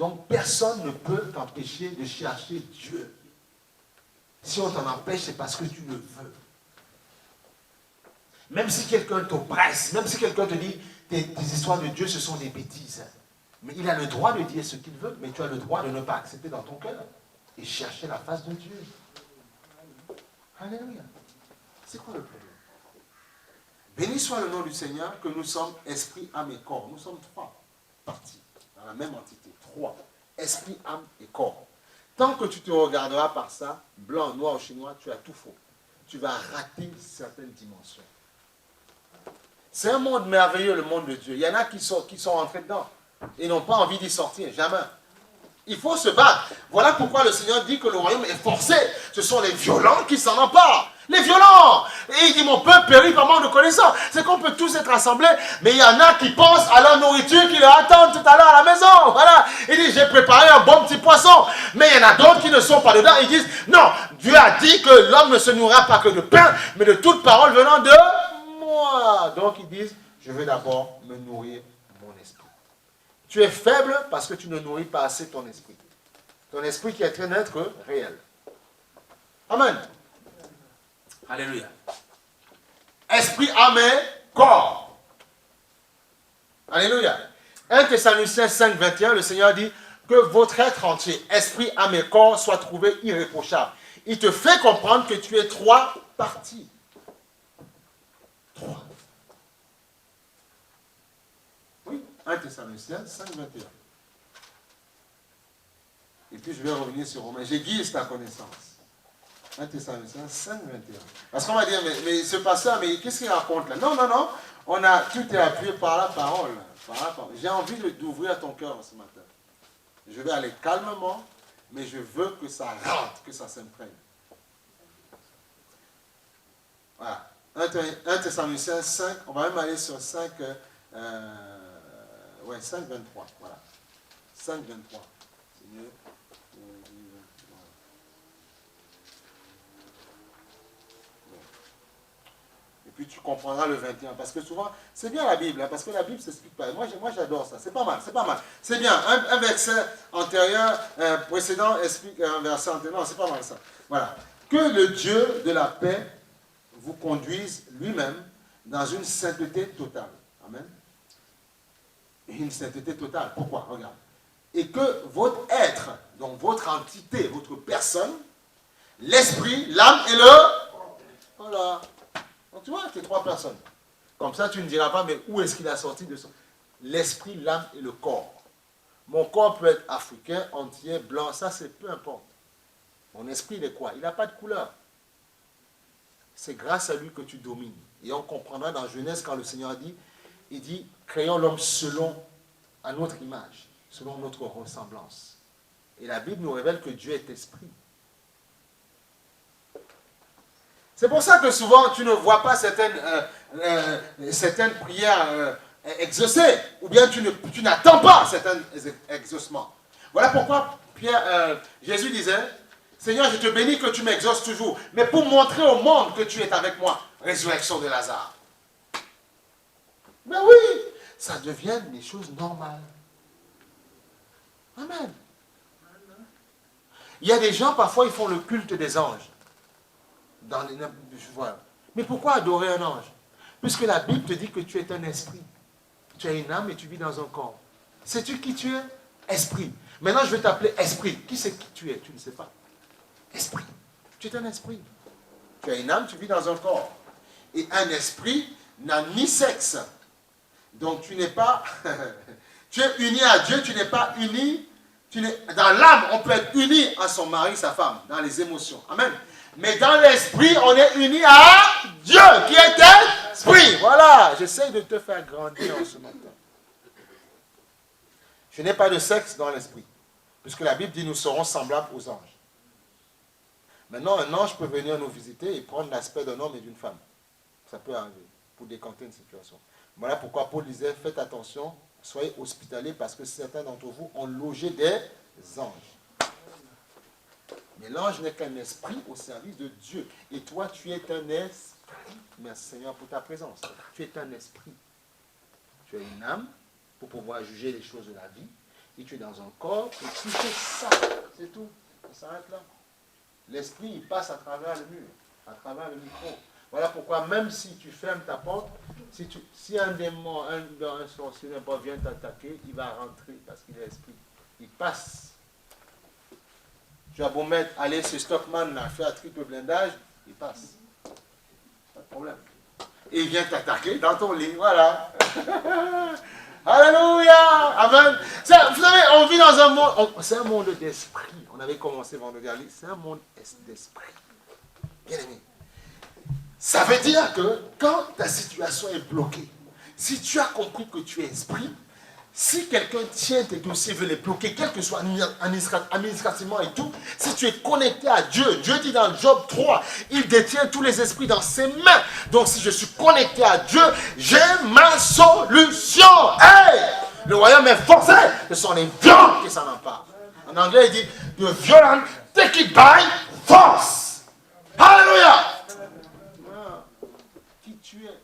Donc personne ne peut t'empêcher de chercher Dieu. Si on t'en empêche, c'est parce que tu le veux. Même si quelqu'un t'oppresse, même si quelqu'un te dit tes histoires de Dieu, ce sont des bêtises. Mais il a le droit de dire ce qu'il veut, mais tu as le droit de ne pas accepter dans ton cœur et chercher la face de Dieu. Alléluia. C'est quoi le problème? Béni soit le nom du Seigneur que nous sommes esprit, âme et corps. Nous sommes trois parties dans la même entité. Trois. Esprit, âme et corps. Tant que tu te regarderas par ça, blanc, noir ou chinois, tu as tout faux. Tu vas rater certaines dimensions. C'est un monde merveilleux, le monde de Dieu. Il y en a qui sont entrés dedans. Ils n'ont pas envie d'y sortir, jamais. Il faut se battre. Voilà pourquoi le Seigneur dit que le royaume est forcé. Ce sont les violents qui s'en emparent. Les violents. Et il dit, mon peuple périt par manque de connaissance. C'est qu'on peut tous être rassemblés, mais il y en a qui pensent à la nourriture qui leur attend tout à l'heure à la maison. Voilà. Il dit, j'ai préparé un bon petit poisson. Mais il y en a d'autres qui ne sont pas dedans. Ils disent, non, Dieu a dit que l'homme ne se nourrira pas que de pain, mais de toute parole venant de moi. Donc ils disent, je vais d'abord me nourrir mon esprit. Tu es faible parce que tu ne nourris pas assez ton esprit. Ton esprit qui est en train d'être réel. Amen. Alléluia. Esprit, âme et corps. Alléluia. 1 Thessaloniciens 5, 21, le Seigneur dit que votre être entier, esprit, âme et corps, soit trouvé irréprochable. Il te fait comprendre que tu es trois parties. Trois. Oui, 1 Thessaloniciens 5, 21. Et puis je vais revenir sur Romains. J'aiguise ta connaissance. 1 Thessaloniciens 5, 21. Parce qu'on va dire, mais ce passage, mais qu'est-ce qu'il raconte là? Non, non, non. Tout est appuyé par la parole. J'ai envie d'ouvrir ton cœur ce matin. Je vais aller calmement, mais je veux que ça rentre, que ça s'imprègne. Voilà. 1 Thessaloniciens 5, on va même aller sur 5, 5, 23. Voilà. 5, 23. C'est mieux. Et puis tu comprendras le 21. Parce que souvent, c'est bien la Bible, hein, parce que la Bible ne s'explique pas. Moi j'adore ça. C'est pas mal, c'est pas mal. C'est bien. Un verset antérieur, précédent, explique un verset antérieur. Non, c'est pas mal ça. Voilà. Que le Dieu de la paix vous conduise lui-même dans une sainteté totale. Amen. Une sainteté totale. Pourquoi? Regarde. Et que votre être, donc votre entité, votre personne, l'esprit, l'âme et le... Voilà. Donc tu vois, tes trois personnes. Comme ça, tu ne diras pas, mais où est-ce qu'il a sorti de ça? L'esprit, l'âme et le corps. Mon corps peut être africain, entier, blanc, ça c'est peu importe. Mon esprit, il est quoi? Il n'a pas de couleur. C'est grâce à lui que tu domines. Et on comprendra dans Genèse quand le Seigneur dit, il dit, créons l'homme selon à notre image, selon notre ressemblance. Et la Bible nous révèle que Dieu est esprit. C'est pour ça que souvent tu ne vois pas certaines prières exaucées, ou bien tu n'attends pas certains exaucements. Voilà pourquoi Jésus disait, Seigneur, je te bénis que tu m'exauces toujours, mais pour montrer au monde que tu es avec moi. Résurrection de Lazare. Mais oui, ça devient des choses normales. Amen. Il y a des gens, parfois, ils font le culte des anges. Mais pourquoi adorer un ange? Puisque la Bible te dit que tu es un esprit. Tu as une âme et tu vis dans un corps. Sais-tu qui tu es? Esprit. Maintenant, je vais t'appeler esprit. Qui c'est qui tu es? Tu ne sais pas. Esprit. Tu es un esprit. Tu as une âme, tu vis dans un corps. Et un esprit n'a ni sexe. Donc tu n'es pas... tu es uni à Dieu, tu n'es pas uni... Dans l'âme, on peut être uni à son mari, sa femme, dans les émotions. Amen. Mais dans l'esprit, on est uni à Dieu, qui est esprit. Voilà, j'essaie de te faire grandir en ce matin. Je n'ai pas de sexe dans l'esprit. Puisque la Bible dit, nous serons semblables aux anges. Maintenant, un ange peut venir nous visiter et prendre l'aspect d'un homme et d'une femme. Ça peut arriver, pour décanter une situation. Voilà pourquoi Paul disait, faites attention, soyez hospitaliers, parce que certains d'entre vous ont logé des anges. Mais l'ange n'est qu'un esprit au service de Dieu. Et toi, tu es un esprit. Merci Seigneur pour ta présence. Tu es un esprit. Tu as une âme pour pouvoir juger les choses de la vie. et tu es dans un corps, et tu fais ça. C'est tout. Ça s'arrête là. L'esprit, il passe à travers le mur, à travers le micro. Voilà pourquoi, même si tu fermes ta porte, si un démon, un sorcier vient t'attaquer, il va rentrer parce qu'il est esprit. Il passe. Tu as beau mettre, aller sur Stockman, là, faire un triple blindage, il passe. Pas de problème. Et il vient t'attaquer dans ton lit, voilà. Alléluia! Amen. Vous savez, on vit dans un monde, c'est un monde d'esprit. On avait commencé vendredi dernier, c'est un monde d'esprit. Bien aimé. Ça veut dire que quand ta situation est bloquée, si tu as compris que tu es esprit, si quelqu'un tient tes dossiers, veut les bloquer, quel que soit administrativement et tout, si tu es connecté à Dieu, Dieu dit dans Job 3, il détient tous les esprits dans ses mains. Donc si je suis connecté à Dieu, j'ai ma solution. Hey! Le royaume est forcé, ce sont les violents qui s'en emparent. En anglais, il dit, the violent take it by force. Alléluia! Qui tu es?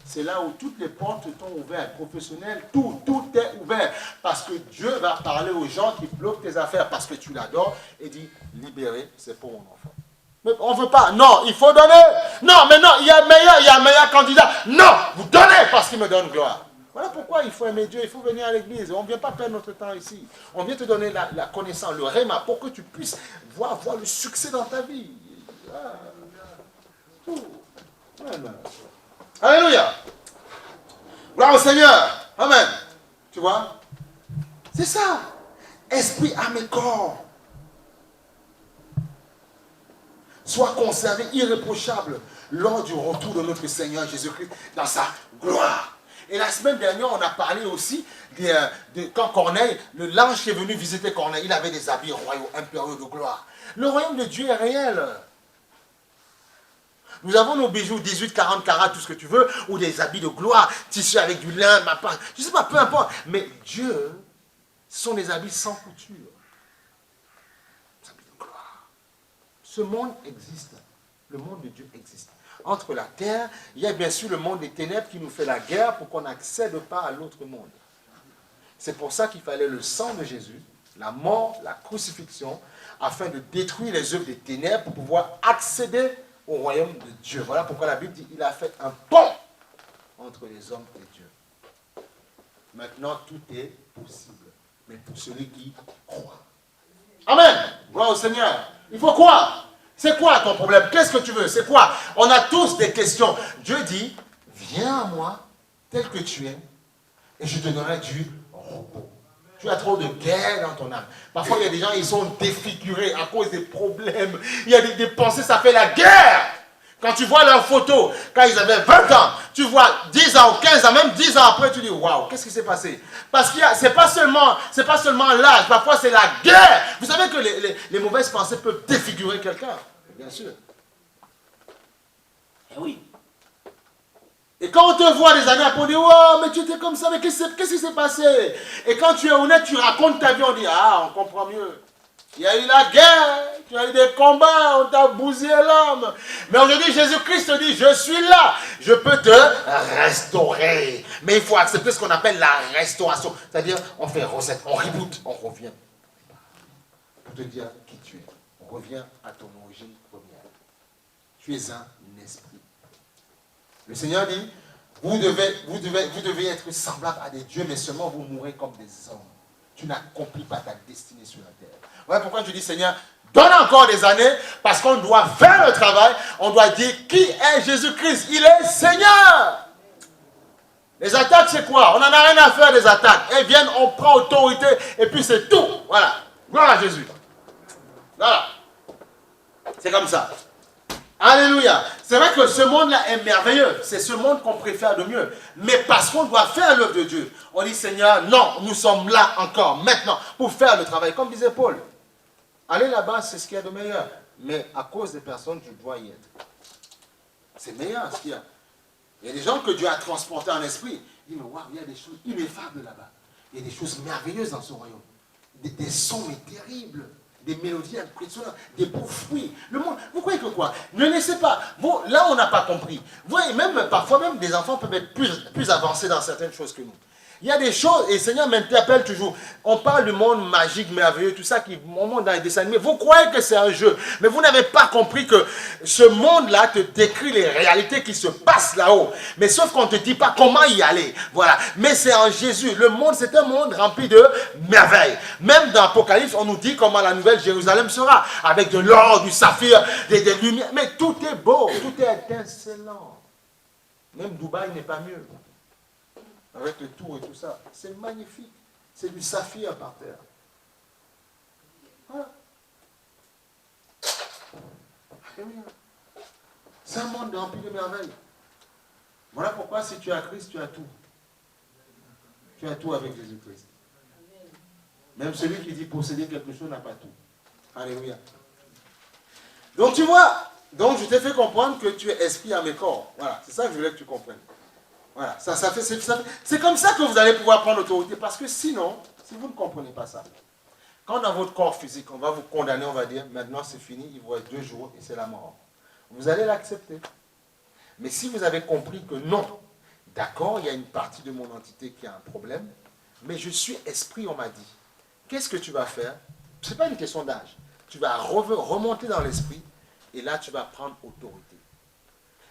C'est là où toutes les portes sont ouvertes, professionnelles, tout est ouvert. Parce que Dieu va parler aux gens qui bloquent tes affaires parce que tu l'adores et dit, libéré, c'est pour mon enfant. Mais on ne veut pas. Non, il faut donner. Non, mais non, il y a un meilleur candidat. Non, vous donnez parce qu'il me donne gloire. Voilà pourquoi il faut aimer Dieu, il faut venir à l'église. On ne vient pas perdre notre temps ici. On vient te donner la connaissance, le réma, pour que tu puisses voir le succès dans ta vie. Ah, tout. Voilà. Alléluia. Gloire au Seigneur. Amen. Tu vois? C'est ça. Esprit, âme et corps. Soit conservé irréprochable lors du retour de notre Seigneur Jésus-Christ dans sa gloire. Et la semaine dernière, on a parlé aussi de quand Corneille, l'ange qui est venu visiter Corneille, il avait des habits royaux, impériaux de gloire. Le royaume de Dieu est réel. Nous avons nos bijoux 18, 40 carats, tout ce que tu veux, ou des habits de gloire, tissus avec du lin, je ne sais pas, peu importe. Mais Dieu, ce sont des habits sans couture. Des habits de gloire. Ce monde existe. Le monde de Dieu existe. Entre la terre, il y a bien sûr le monde des ténèbres qui nous fait la guerre pour qu'on n'accède pas à l'autre monde. C'est pour ça qu'il fallait le sang de Jésus, la mort, la crucifixion, afin de détruire les œuvres des ténèbres pour pouvoir accéder au royaume de Dieu. Voilà pourquoi la Bible dit qu'il a fait un pont entre les hommes et Dieu. Maintenant, tout est possible. Mais pour celui qui croit. Amen. Gloire au Seigneur. Il faut croire. C'est quoi ton problème? Qu'est-ce que tu veux? C'est quoi? On a tous des questions. Dieu dit, viens à moi tel que tu es et je te donnerai du repos. Tu as trop de guerre dans ton âme. Parfois, il y a des gens, ils sont défigurés à cause des problèmes. Il y a des pensées, ça fait la guerre. Quand tu vois leurs photos, quand ils avaient 20 ans, tu vois 10 ans ou 15 ans, même 10 ans après, tu dis, waouh, qu'est-ce qui s'est passé? Parce que ce n'est pas seulement l'âge, parfois c'est la guerre. Vous savez que les mauvaises pensées peuvent défigurer quelqu'un. Bien sûr. Eh oui. Et quand on te voit des années après, on dit, oh, mais tu étais comme ça, mais qu'est-ce qui s'est passé? Et quand tu es honnête, tu racontes ta vie, on dit, ah, on comprend mieux. Il y a eu la guerre, tu as eu des combats, on t'a bousillé l'âme. Mais aujourd'hui, Jésus-Christ te dit, je suis là, je peux te restaurer. Mais il faut accepter ce qu'on appelle la restauration. C'est-à-dire, on fait recette, on reboot, on revient. Pour te dire qui tu es. On revient à ton origine première. Tu es un esprit. Le Seigneur dit, vous devez être semblable à des dieux, mais seulement vous mourrez comme des hommes. Tu n'accomplis pas ta destinée sur la terre. Voilà pourquoi je dis, Seigneur, donne encore des années, parce qu'on doit faire le travail, on doit dire qui est Jésus-Christ. Il est Seigneur. Les attaques, c'est quoi? On n'en a rien à faire des attaques. Elles viennent, on prend autorité, et puis c'est tout. Voilà. Gloire à Jésus. Voilà. C'est comme ça. Alléluia. C'est vrai que ce monde-là est merveilleux. C'est ce monde qu'on préfère de mieux. Mais parce qu'on doit faire l'œuvre de Dieu, on dit, Seigneur, non, nous sommes là encore, maintenant, pour faire le travail. Comme disait Paul, aller là-bas, c'est ce qu'il y a de meilleur. Mais à cause des personnes, tu dois y être. C'est meilleur ce qu'il y a. Il y a des gens que Dieu a transportés en esprit. Il dit, mais waouh, il y a des choses ineffables là-bas. Il y a des choses merveilleuses dans ce royaume. Des sons mais terribles. Des mélodies impressionnantes, des beaux fruits. Le monde, vous croyez que quoi? Ne laissez pas. Bon, là, on n'a pas compris. Vous voyez, même, parfois même, des enfants peuvent être plus avancés dans certaines choses que nous. Il y a des choses, et le Seigneur m'interpelle toujours. On parle du monde magique, merveilleux, tout ça qui monte dans les dessins animés. Vous croyez que c'est un jeu, mais vous n'avez pas compris que ce monde-là te décrit les réalités qui se passent là-haut. Mais sauf qu'on ne te dit pas comment y aller. Voilà. Mais c'est en Jésus. Le monde, c'est un monde rempli de merveilles. Même dans l'Apocalypse, on nous dit comment la nouvelle Jérusalem sera. Avec de l'or, du saphir, des lumières. Mais tout est beau, tout est étincelant. Même Dubaï n'est pas mieux. Avec le tour et tout ça. C'est magnifique. C'est du saphir par terre. Voilà. C'est un monde rempli de merveilles. Voilà pourquoi si tu as Christ, tu as tout. Tu as tout avec Jésus-Christ. Même celui qui dit posséder quelque chose n'a pas tout. Alléluia. Donc tu vois, donc je t'ai fait comprendre que tu es esprit, âme et corps. Voilà, c'est ça que je voulais que tu comprennes. Voilà, c'est comme ça que vous allez pouvoir prendre l'autorité. Parce que sinon, si vous ne comprenez pas ça, quand dans votre corps physique, on va vous condamner, on va dire, maintenant c'est fini, il vous reste 2 jours et c'est la mort. Vous allez l'accepter. Mais si vous avez compris que non, d'accord, il y a une partie de mon entité qui a un problème, mais je suis esprit, on m'a dit. Qu'est-ce que tu vas faire? Ce n'est pas une question d'âge. Tu vas remonter dans l'esprit et là, tu vas prendre autorité.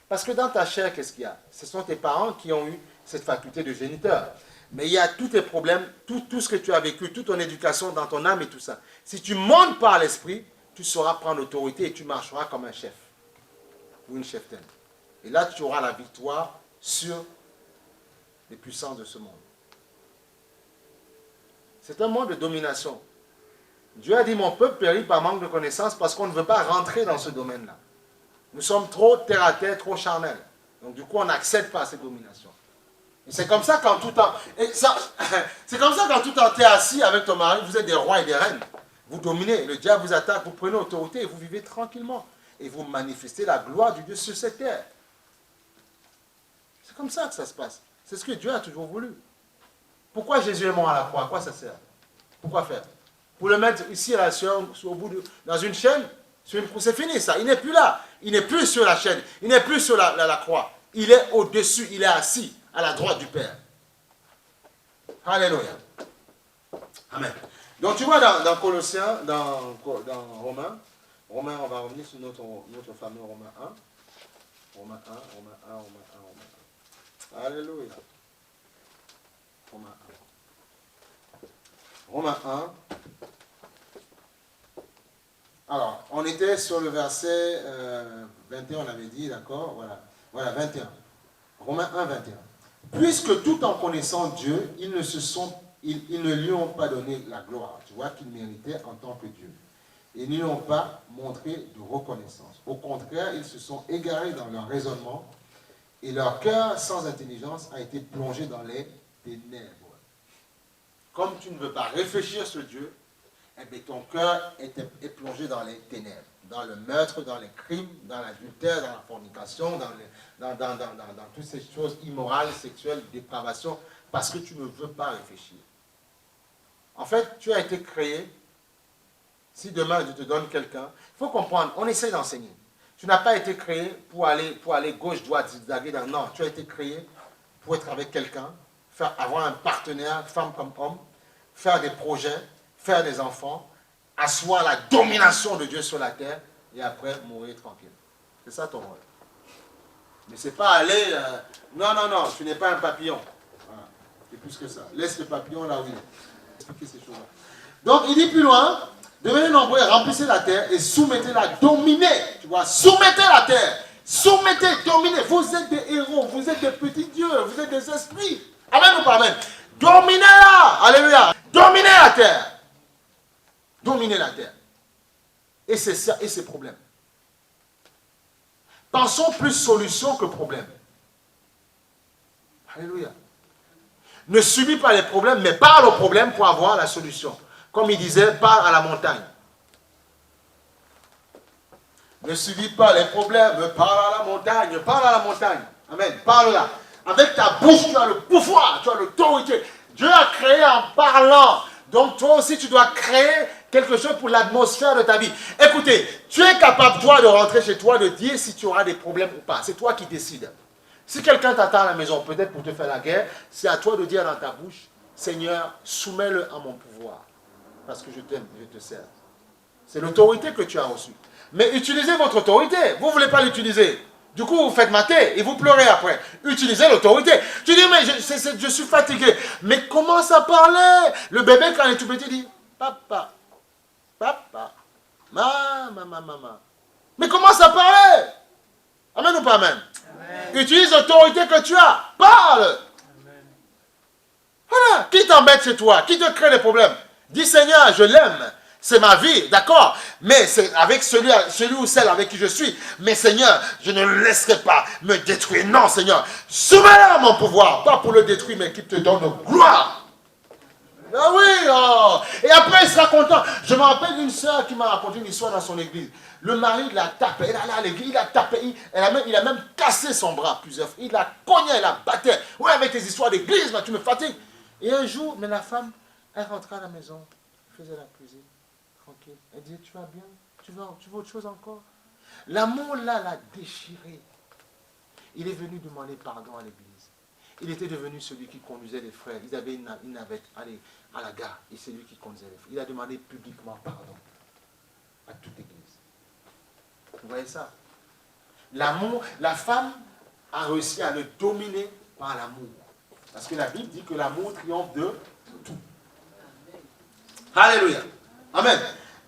Parce que dans ta chair, qu'est-ce qu'il y a? Ce sont tes parents qui ont eu cette faculté de géniteur. Mais il y a tous tes problèmes, tout ce que tu as vécu, toute ton éducation dans ton âme et tout ça. Si tu montes par l'esprit, tu sauras prendre l'autorité et tu marcheras comme un chef ou une cheftaine. Et là, tu auras la victoire sur les puissances de ce monde. C'est un monde de domination. Dieu a dit, mon peuple périt par manque de connaissance parce qu'on ne veut pas rentrer dans ce domaine-là. Nous sommes trop terre à terre, trop charnels. Donc du coup, on n'accède pas à cette domination. Et c'est comme ça qu'en tout temps, c'est comme ça qu'en tout temps, tu es assis avec ton mari, vous êtes des rois et des reines. Vous dominez, le diable vous attaque, vous prenez autorité et vous vivez tranquillement. Et vous manifestez la gloire du Dieu sur cette terre. C'est comme ça que ça se passe. C'est ce que Dieu a toujours voulu. Pourquoi Jésus est mort à la croix? À quoi ça sert? Pourquoi faire? Pour le mettre ici à la au bout dans une chaîne, c'est fini ça. Il n'est plus là. Il n'est plus sur la chaîne. Il n'est plus sur la croix. Il est au-dessus. Il est assis à la droite du Père. Alléluia. Amen. Donc tu vois dans Colossiens, dans Romains, on va revenir sur notre fameux Romains 1. Romains 1, Romains 1, Romains 1, Romains 1. Alléluia. Romains 1. Romains 1. Alors, on était sur le verset 21, on avait dit, d'accord? Voilà, 21. Romains 1, 21. Puisque tout en connaissant Dieu, ils ne lui ont pas donné la gloire, tu vois, qu'il méritait en tant que Dieu. Ils ne lui ont pas montré de reconnaissance. Au contraire, ils se sont égarés dans leur raisonnement et leur cœur sans intelligence a été plongé dans les ténèbres. Comme tu ne veux pas réfléchir sur Dieu, eh bien, ton cœur est plongé dans les ténèbres, dans le meurtre, dans les crimes, dans l'adultère, dans la fornication, dans toutes ces choses immorales, sexuelles, dépravation, parce que tu ne veux pas réfléchir. En fait, tu as été créé, si demain Dieu te donne quelqu'un, il faut comprendre, on essaie d'enseigner. Tu n'as pas été créé pour aller gauche, droite, zigzaguer. Non, tu as été créé pour être avec quelqu'un, avoir un partenaire, femme comme homme, faire des projets, faire des enfants, asseoir la domination de Dieu sur la terre et après mourir tranquille. C'est ça ton rôle. Mais c'est pas aller... non, tu n'es pas un papillon. Voilà. C'est plus que ça. Laisse le papillon là où il est. Expliquez ces choses-là. Donc il dit plus loin, devenez nombreux, remplissez la terre et soumettez-la, dominez. Tu vois, soumettez la terre. Soumettez, dominez. Vous êtes des héros, vous êtes des petits dieux, vous êtes des esprits. Amen ou pas amen? Dominez-la. Alléluia. Dominez la terre. Dominez la terre. Et c'est ça, et ses problèmes. Pensons plus solution que problème. Alléluia. Ne subis pas les problèmes, mais parle aux problèmes pour avoir la solution. Comme il disait, parle à la montagne. Ne subis pas les problèmes, parle à la montagne, parle à la montagne. Amen. Parle là. Avec ta bouche, tu as le pouvoir, tu as l'autorité. Dieu a créé en parlant. Donc toi aussi, tu dois créer quelque chose pour l'atmosphère de ta vie. Écoutez, tu es capable, toi, de rentrer chez toi, de dire si tu auras des problèmes ou pas. C'est toi qui décides. Si quelqu'un t'attend à la maison, peut-être pour te faire la guerre, c'est à toi de dire dans ta bouche, Seigneur, soumets-le à mon pouvoir. Parce que je t'aime, je te sers. C'est l'autorité que tu as reçue. Mais utilisez votre autorité. Vous ne voulez pas l'utiliser. Du coup, vous faites mater et vous pleurez après. Utilisez l'autorité. Tu dis, mais je suis fatigué. Mais commence à parler. Le bébé, quand il est tout petit, dit, papa, papa, maman. Mais commence à parler. Amen ou pas amen? Amen. Utilise l'autorité que tu as. Parle. Amen. Voilà. Qui t'embête chez toi? Qui te crée des problèmes? Dis, Seigneur, je l'aime. C'est ma vie, d'accord? Mais c'est avec celui ou celle avec qui je suis. Mais Seigneur, je ne le laisserai pas me détruire. Non, Seigneur, soumets-le à mon pouvoir. Pas pour le détruire, mais qu'il te donne gloire. Ah oui, oh. Et après, il sera content. Je me rappelle d'une soeur qui m'a raconté une histoire dans son église. Le mari l'a tapé. Elle allait à l'église, il l'a tapé. Il a même cassé son bras plusieurs fois. Il l'a cogné, il l'a battu. Oui, avec tes histoires d'église, tu me fatigues. Et un jour, mais la femme, elle rentrait à la maison, faisait la cuisine. Tranquille. Elle disait, tu vas bien? Tu veux autre chose encore? L'amour là l'a déchiré. Il est venu demander pardon à l'église. Il était devenu celui qui conduisait les frères. Ils avaient une navette à la gare. Et c'est lui qui conduisait les frères. Il a demandé publiquement pardon à toute l'église. Vous voyez ça? L'amour, la femme a réussi à le dominer par l'amour. Parce que la Bible dit que l'amour triomphe de tout. Alléluia. Amen.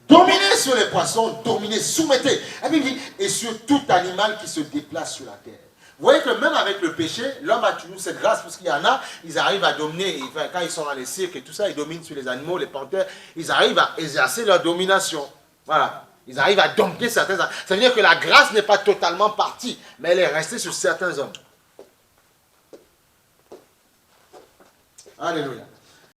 Dominez sur les poissons, dominez, soumettez. La Bible dit, et sur tout animal qui se déplace sur la terre. Vous voyez que même avec le péché, l'homme a toujours cette grâce, parce qu'il y en a, ils arrivent à dominer, quand ils sont dans les cirques et tout ça, ils dominent sur les animaux, les panthères, ils arrivent à exercer leur domination. Voilà. Ils arrivent à dompter certains hommes. Ça veut dire que la grâce n'est pas totalement partie, mais elle est restée sur certains hommes. Alléluia.